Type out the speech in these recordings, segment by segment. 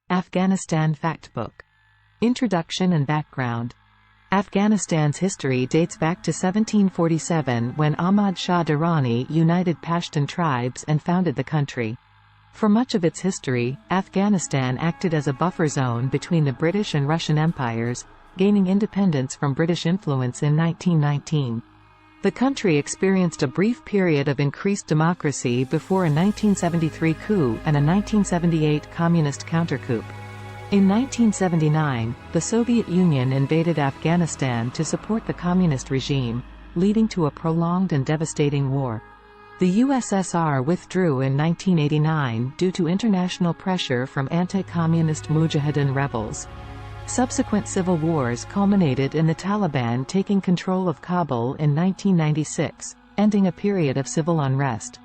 Afghanistan Factbook. Introduction and background. Afghanistan's history dates back to 1747 when Ahmad Shah Durrani united Pashtun tribes and founded the country. For much of its history, Afghanistan acted as a buffer zone between the British and Russian empires, gaining independence from British influence in 1919. The country experienced a brief period of increased democracy before a 1973 coup and a 1978 communist countercoup. In 1979, the Soviet Union invaded Afghanistan to support the communist regime, leading to a prolonged and devastating war. The USSR withdrew in 1989 due to international pressure from anti-communist Mujahideen rebels. Subsequent civil wars culminated in the Taliban taking control of Kabul in 1996, ending a period of civil unrest.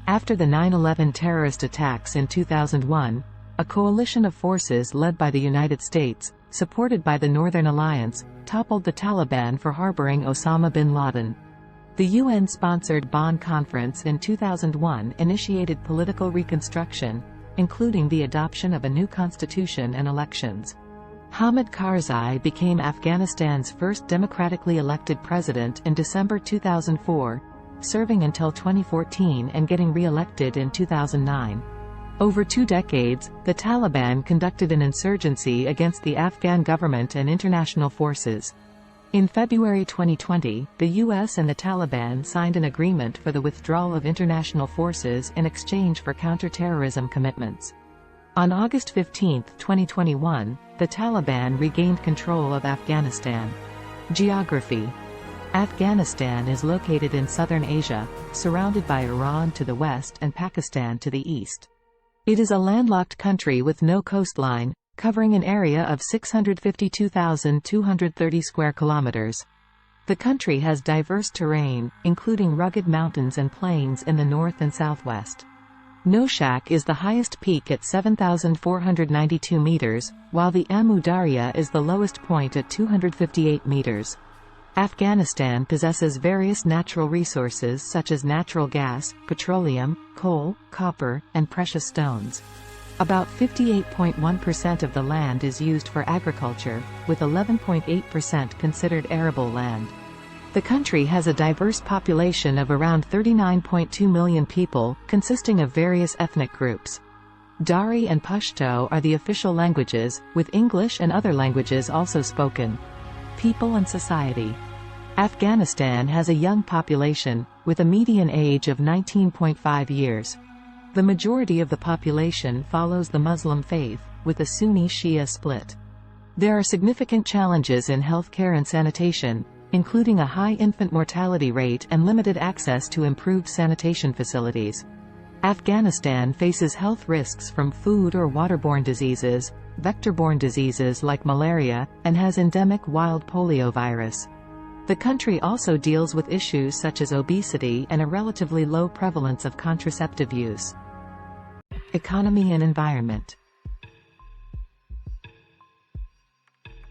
After the 9/11 terrorist attacks in 2001, a coalition of forces led by the United States, supported by the Northern Alliance, toppled the Taliban for harboring Osama bin Laden. The UN-sponsored Bonn Conference in 2001 initiated political reconstruction, including the adoption of a new constitution and elections. Hamid Karzai became Afghanistan's first democratically elected president in December 2004, serving until 2014 and getting re-elected in 2009. Over 2 decades, the Taliban conducted an insurgency against the Afghan government and international forces. In February 2020, the US and the Taliban signed an agreement for the withdrawal of international forces in exchange for counter-terrorism commitments. On August 15, 2021, the Taliban regained control of Afghanistan. Geography. Afghanistan is located in southern Asia, surrounded by Iran to the west and Pakistan to the east. It is a landlocked country with no coastline, covering an area of 652,230 square kilometers. The country has diverse terrain, including rugged mountains and plains in the north and southwest. Noshak is the highest peak at 7,492 meters, while the Amu Darya is the lowest point at 258 meters. Afghanistan possesses various natural resources such as natural gas, petroleum, coal, copper, and precious stones. About 58.1% of the land is used for agriculture, with 11.8% considered arable land. The country has a diverse population of around 39.2 million people, consisting of various ethnic groups. Dari and Pashto are the official languages, with English and other languages also spoken. People and society. Afghanistan has a young population, with a median age of 19.5 years. The majority of the population follows the Muslim faith, with a Sunni-Shia split. There are significant challenges in healthcare and sanitation, including a high infant mortality rate and limited access to improved sanitation facilities. Afghanistan faces health risks from food or waterborne diseases, vector-borne diseases like malaria, and has endemic wild polio virus. The country also deals with issues such as obesity and a relatively low prevalence of contraceptive use. Economy and environment.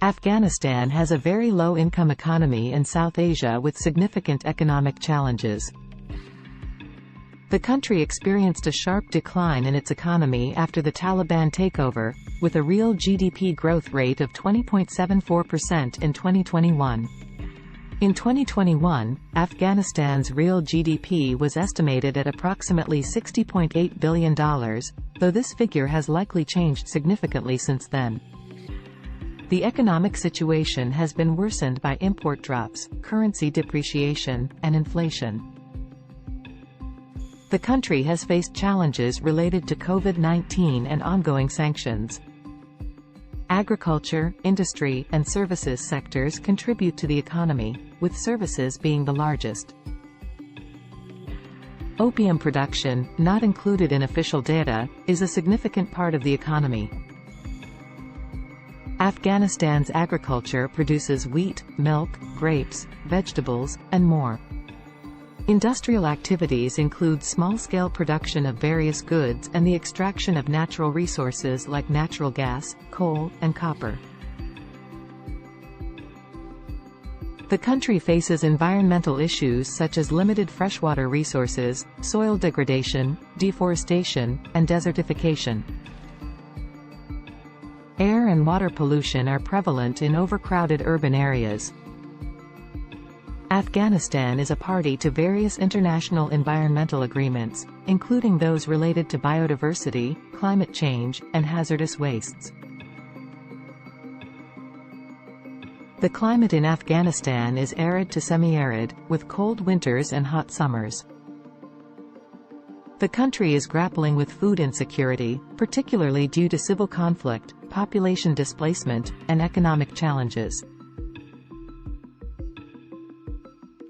Afghanistan has a very low-income economy in South Asia with significant economic challenges. The country experienced a sharp decline in its economy after the Taliban takeover, with a real GDP growth rate of 20.74% in 2021. In 2021, Afghanistan's real GDP was estimated at approximately $60.8 billion, though this figure has likely changed significantly since then. The economic situation has been worsened by import drops, currency depreciation, and inflation. The country has faced challenges related to COVID-19 and ongoing sanctions. Agriculture, industry, and services sectors contribute to the economy, with services being the largest. Opium production, not included in official data, is a significant part of the economy. Afghanistan's agriculture produces wheat, milk, grapes, vegetables, and more. Industrial activities include small-scale production of various goods and the extraction of natural resources like natural gas, coal, and copper. The country faces environmental issues such as limited freshwater resources, soil degradation, deforestation, and desertification. Air and water pollution are prevalent in overcrowded urban areas. Afghanistan is a party to various international environmental agreements, including those related to biodiversity, climate change, and hazardous wastes. The climate in Afghanistan is arid to semi-arid, with cold winters and hot summers. The country is grappling with food insecurity, particularly due to civil conflict, population displacement, and economic challenges.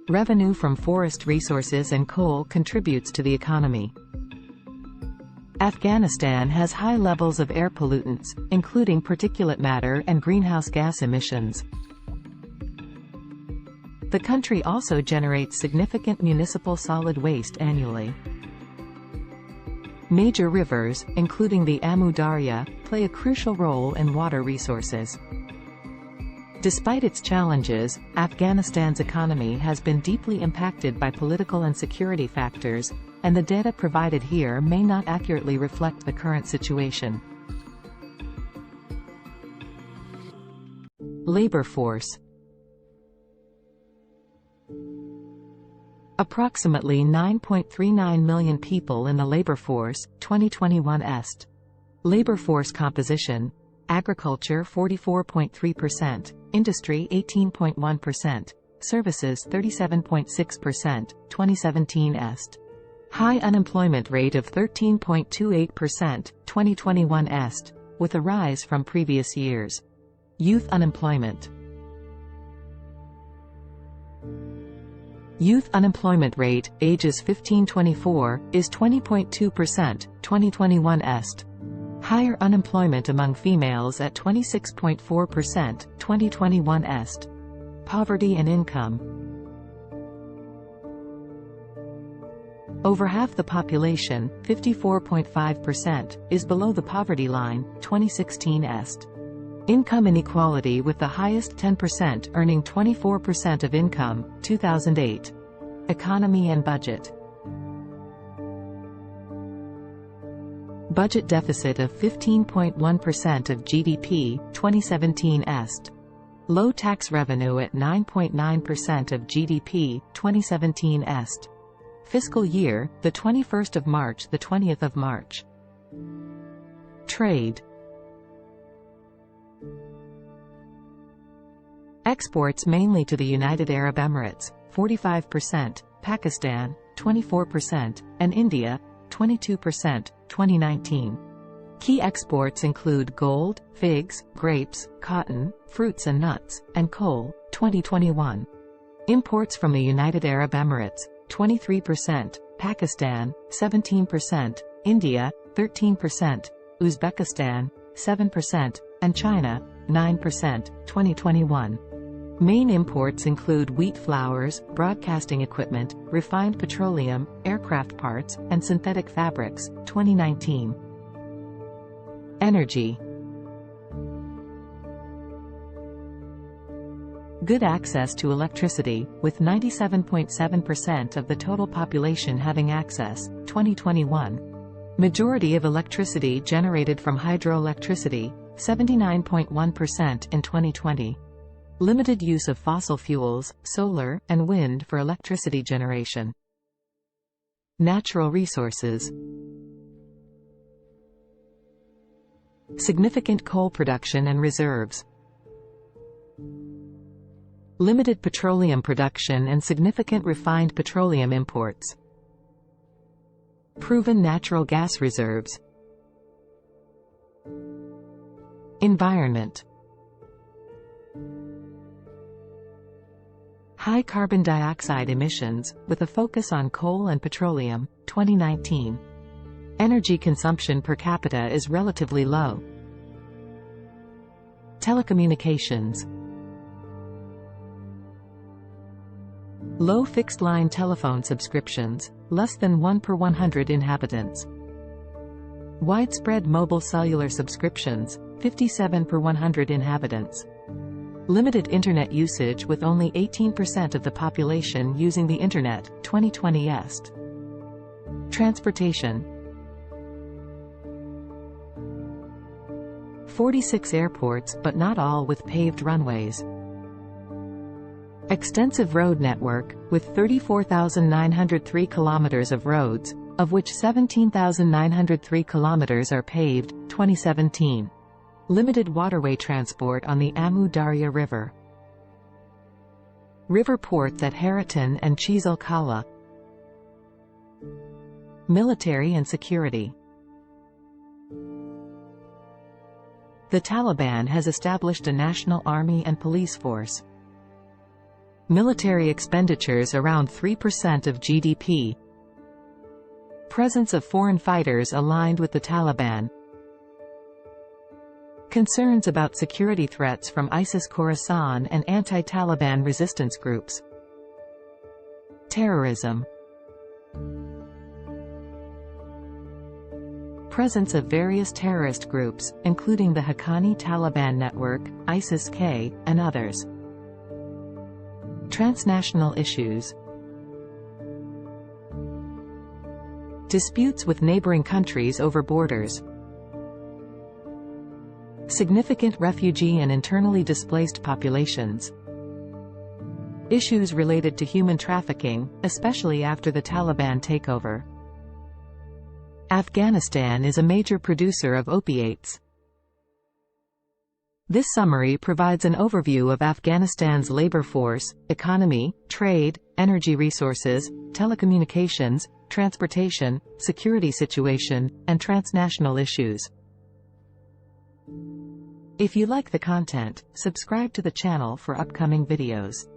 Revenue from forest resources and coal contributes to the economy. Afghanistan has high levels of air pollutants, including particulate matter and greenhouse gas emissions. The country also generates significant municipal solid waste annually. Major rivers, including the Amu Darya, play a crucial role in water resources. Despite its challenges, Afghanistan's economy has been deeply impacted by political and security factors, and the data provided here may not accurately reflect the current situation. Labor force. Approximately 9.39 million people in the labor force, 2021 est. Labor force composition: agriculture 44.3%, industry 18.1%, services 37.6%, 2017 est. High unemployment rate of 13.28%, 2021 est, with a rise from previous years. Youth unemployment. Youth unemployment rate, ages 15-24, is 20.2%, 2021 est. Higher unemployment among females at 26.4%, 2021 est. Poverty and income. Over half the population, 54.5%, is below the poverty line, 2016 est. Income inequality, with the highest 10% earning 24% of income, 2008. Economy and budget. Budget deficit of 15.1% of GDP, 2017 est. Low tax revenue at 9.9% of GDP, 2017 est. Fiscal year, the 21st of March, the 20th of March. Trade. Exports mainly to the United Arab Emirates, 45%, Pakistan, 24%, and India, 22%, 2019. Key exports include gold, figs, grapes, cotton, fruits and nuts, and coal, 2021. Imports from the United Arab Emirates, 23%, Pakistan, 17%, India, 13%, Uzbekistan, 7%, and China, 9%, 2021. Main imports include wheat flours, broadcasting equipment, refined petroleum, aircraft parts, and synthetic fabrics, 2019. Energy. Good access to electricity, with 97.7% of the total population having access, 2021. Majority of electricity generated from hydroelectricity, 79.1% in 2020. Limited use of fossil fuels, solar, and wind for electricity generation. Natural resources. Significant coal production and reserves. Limited petroleum production and significant refined petroleum imports. Proven natural gas reserves. Environment. High carbon dioxide emissions, with a focus on coal and petroleum, 2019. Energy consumption per capita is relatively low. Telecommunications. Low fixed-line telephone subscriptions, less than 1 per 100 inhabitants. Widespread mobile cellular subscriptions, 57 per 100 inhabitants. Limited internet usage, with only 18% of the population using the internet, 2020 est. Transportation. 46 airports, but not all with paved runways. Extensive road network, with 34,903 kilometers of roads, of which 17,903 kilometers are paved, 2017. Limited waterway transport on the Amu Darya River. River ports at Haraton and Chizal Kala. Military and security. The Taliban has established a national army and police force. Military expenditures around 3% of GDP. Presence of foreign fighters aligned with the Taliban. Concerns about security threats from ISIS Khorasan and anti-Taliban resistance groups. Terrorism. Presence of various terrorist groups, including the Haqqani Taliban Network, ISIS-K, and others. Transnational issues. Disputes with neighboring countries over borders. Significant refugee and internally displaced populations. Issues related to human trafficking, especially after the Taliban takeover. Afghanistan is a major producer of opiates. This summary provides an overview of Afghanistan's labor force, economy, trade, energy resources, telecommunications, transportation, security situation, and transnational issues. If you like the content, subscribe to the channel for upcoming videos.